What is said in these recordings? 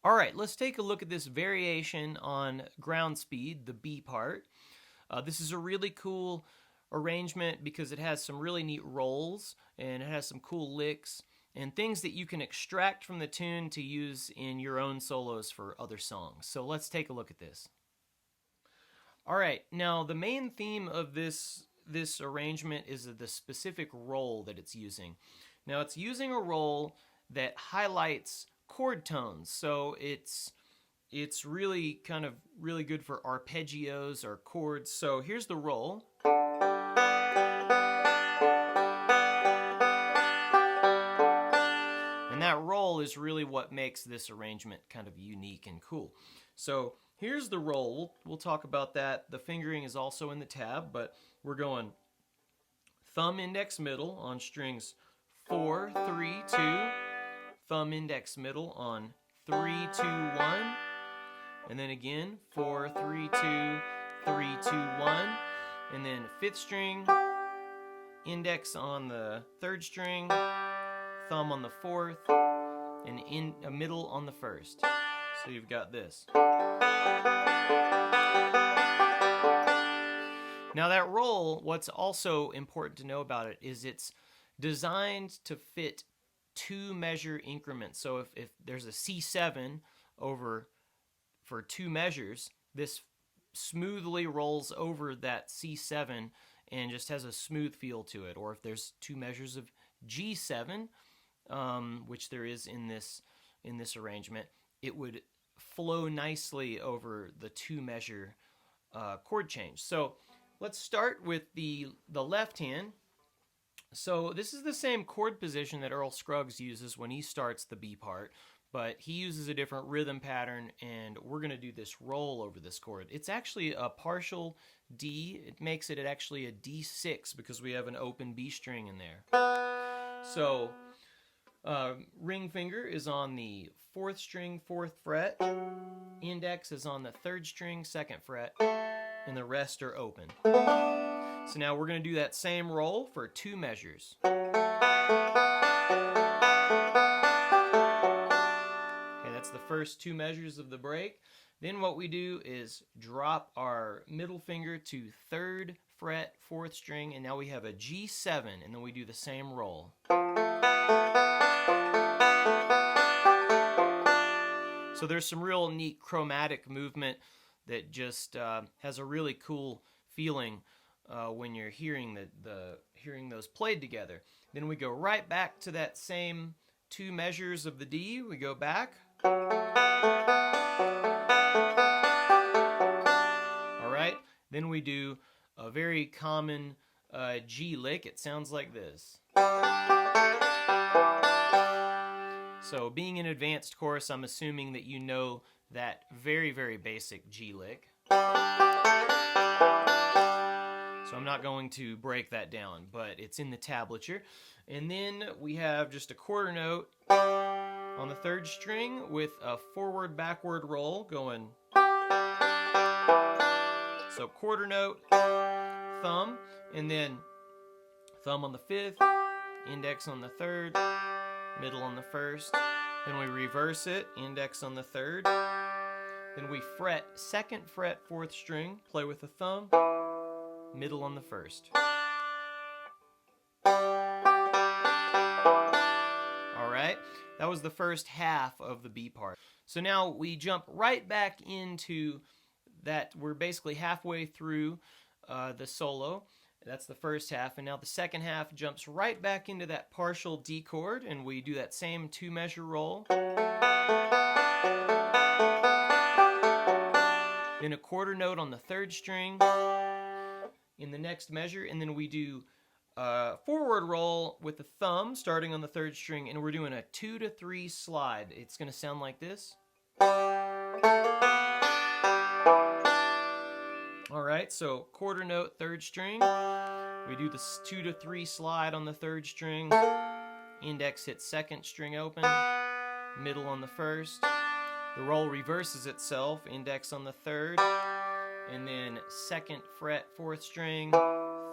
All right, let's take a look at this variation on ground speed, the B part. This is a really cool arrangement because it has some really neat rolls and it has some cool licks and things that you can extract from the tune to use in your own solos for other songs. So let's take a look at this. All right, now the main theme of this arrangement is the specific roll that it's using. Now it's using a roll that highlights chord tones, so it's really kind of really good for arpeggios or chords. So here's the roll. And that roll is really what makes this arrangement kind of unique and cool. So here's the roll. We'll talk about that. The fingering is also in the tab, but we're going thumb, index, middle on strings 4, 3, 2, thumb, index, middle on 3, 2, 1, and then again 4, 3, 2, 3, 2, 1, and then 5th string, index on the 3rd string, thumb on the 4th, and in a middle on the 1st. So you've got this. Now that roll, what's also important to know about it is it's designed to fit 2 measure increments. So if there's a C7 over for 2 measures, this smoothly rolls over that C7 and just has a smooth feel to it. Or if there's 2 measures of G7, which there is in this arrangement, it would flow nicely over the 2 measure chord change. So let's start with the left hand. So this is the same chord position that Earl Scruggs uses when he starts the B part, but he uses a different rhythm pattern, and we're going to do this roll over this chord. It's actually a partial D. It makes it actually a D6 because we have an open B string in there. So ring finger is on the 4th string, 4th fret. Index is on the 3rd string, 2nd fret, and the rest are open. So now we're going to do that same roll for 2 measures. Okay, that's the first 2 measures of the break. Then what we do is drop our middle finger to 3rd fret, 4th string, and now we have a G7, and then we do the same roll. So there's some real neat chromatic movement that just has a really cool feeling when you're hearing hearing those played together. Then we go right back to that same 2 measures of the D. We go back. All right. Then we do a very common G lick. It sounds like this. So being an advanced course, I'm assuming that you know that very, very basic G lick. So I'm not going to break that down, but it's in the tablature. And then we have just a quarter note on the 3rd string with a forward-backward roll going. So quarter note, thumb, and then thumb on the 5th, index on the 3rd, middle on the 1st. Then we reverse it, index on the 3rd. Then we fret 2nd fret, 4th string, play with the thumb, middle on the 1st. All right, that was the first half of the B part. So now we jump right back into that. We're basically halfway through the solo. That's the first half, and now the second half jumps right back into that partial D chord, and we do that same 2-measure roll. Then a quarter note on the 3rd string in the next measure, and then we do a forward roll with the thumb starting on the 3rd string, and we're doing a 2 to 3 slide. It's going to sound like this. Alright, so quarter note, 3rd string. We do this 2 to 3 slide on the 3rd string. Index hits 2nd string open. Middle on the 1st. The roll reverses itself. Index on the 3rd. And then 2nd fret, 4th string.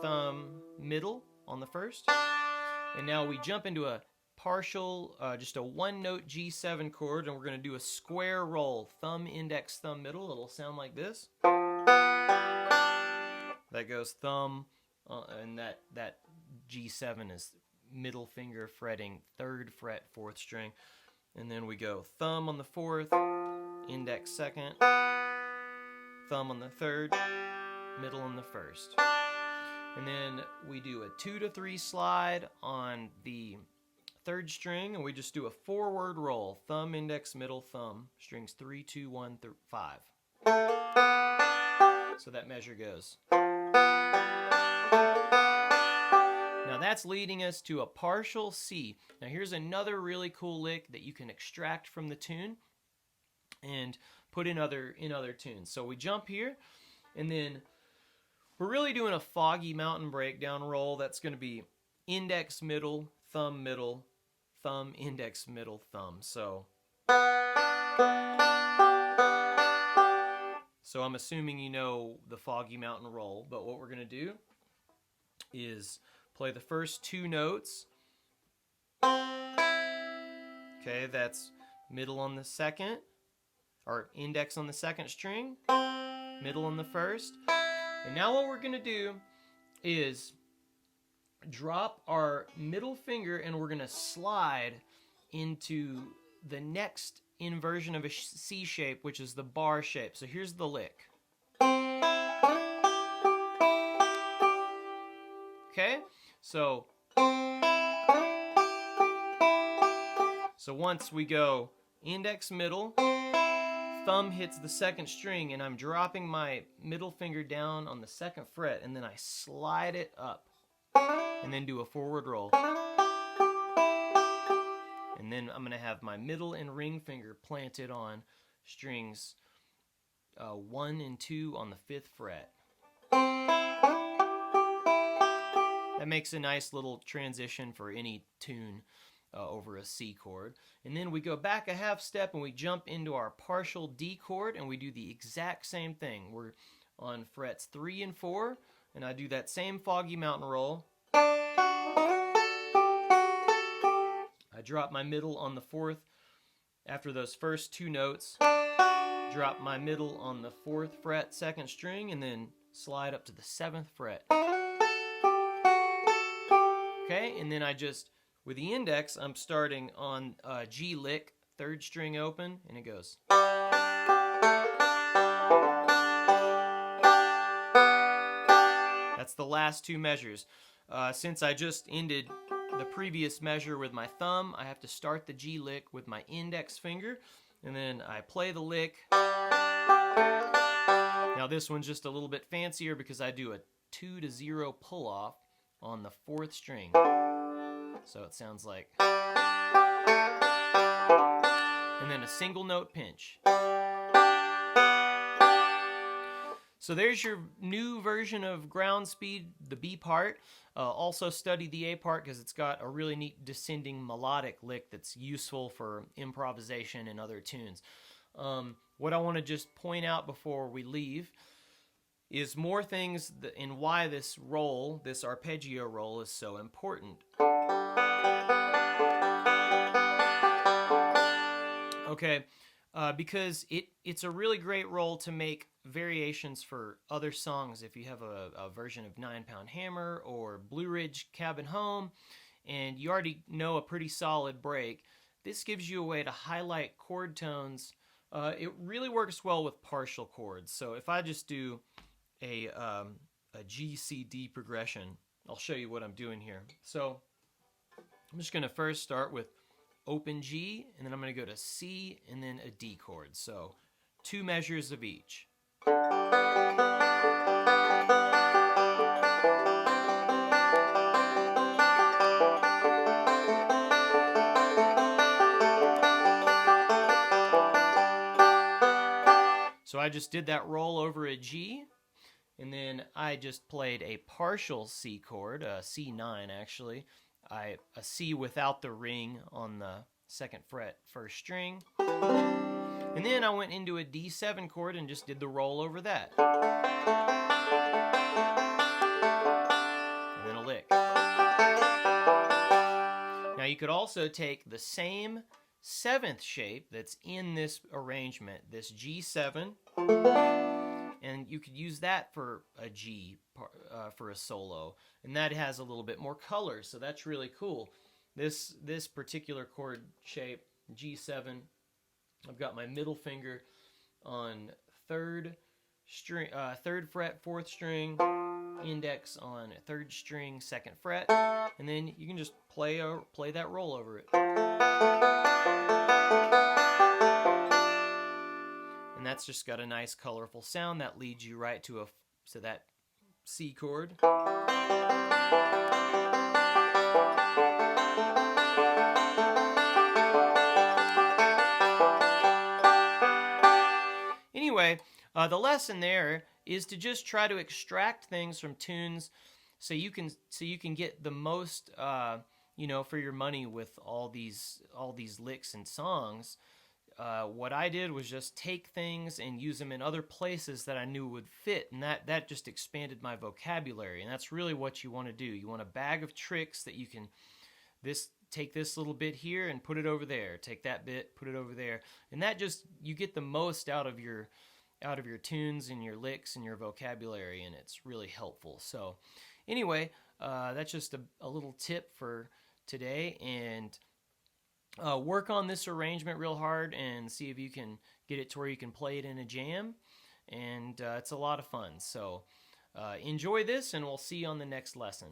Thumb, middle on the 1st. And now we jump into a partial, just a 1-note G7 chord, and we're going to do a square roll. Thumb, index, thumb, middle. It'll sound like this. That goes thumb, and that G7 is middle finger fretting 3rd fret, 4th string. And then we go thumb on the 4th, index 2nd, thumb on the 3rd, middle on the 1st. And then we do a 2 to 3 slide on the 3rd string, and we just do a forward roll. Thumb, index, middle, thumb. Strings 3, 2, 1, 5. So that measure goes. Now that's leading us to a partial C. Now here's another really cool lick that you can extract from the tune and put in other tunes. So we jump here, and then we're really doing a foggy mountain breakdown roll. That's going to be index, middle, thumb, index, middle, thumb. So I'm assuming you know the foggy mountain roll, but what we're going to do is play the first 2 notes. Okay, that's middle on the 2nd, or index on the 2nd string, middle on the 1st. And now what we're going to do is drop our middle finger, and we're going to slide into the next inversion of a C shape, which is the bar shape. So here's the lick. Okay? So once we go index, middle, thumb hits the 2nd string, and I'm dropping my middle finger down on the 2nd fret, and then I slide it up, and then do a forward roll. And then I'm going to have my middle and ring finger planted on strings 1 and 2 on the 5th fret. That makes a nice little transition for any tune over a C chord. And then we go back a half step, and we jump into our partial D chord, and we do the exact same thing. We're on frets 3 and 4, and I do that same foggy mountain roll. I drop my middle on the 4th after those first 2 notes, drop my middle on the 4th fret, 2nd string, and then slide up to the 7th fret. Okay, and then I just, with the index, I'm starting on G lick, 3rd string open, and it goes. That's the last 2 measures. Since I just ended the previous measure with my thumb, I have to start the G lick with my index finger, and then I play the lick. Now this one's just a little bit fancier because I do a 2 to 0 pull off on the 4th string. So it sounds like. And then a single note pinch. So there's your new version of ground speed, the B part. Also study the A part because it's got a really neat descending melodic lick that's useful for improvisation and other tunes. What I want to just point out before we leave is more things in why this roll, this arpeggio roll, is so important. Okay, because it's a really great roll to make variations for other songs. If you have a version of 9 Pound Hammer or Blue Ridge Cabin Home, and you already know a pretty solid break, this gives you a way to highlight chord tones. It really works well with partial chords. So if I just do a a G, C, D progression. I'll show you what I'm doing here. So I'm just going to first start with open G, and then I'm going to go to C and then a D chord. So 2 measures of each. So I just did that roll over a G, and then I just played a partial C chord, a C9 actually, a C without the ring on the 2nd fret, 1st string. And then I went into a D7 chord and just did the roll over that. And then a lick. Now you could also take the same 7th shape that's in this arrangement, this G7, and you could use that for a G, for a solo, and that has a little bit more color, so that's really cool. This particular chord shape, G7, I've got my middle finger on 3rd fret, 4th string, index on 3rd string, 2nd fret, and then you can just play that roll over it. And that's just got a nice colorful sound that leads you right to that C chord. Anyway, the lesson there is to just try to extract things from tunes so you can get the most for your money with all these licks and songs. What I did was just take things and use them in other places that I knew would fit, and that just expanded my vocabulary, and that's really what you want to do. You want a bag of tricks that you can take this little bit here and put it over there, take that bit, put it over there, and that just, you get the most out of your tunes and your licks and your vocabulary, and it's really helpful. So anyway, that's just a little tip for today, and work on this arrangement real hard and see if you can get it to where you can play it in a jam, and it's a lot of fun. So enjoy this, and we'll see you on the next lesson.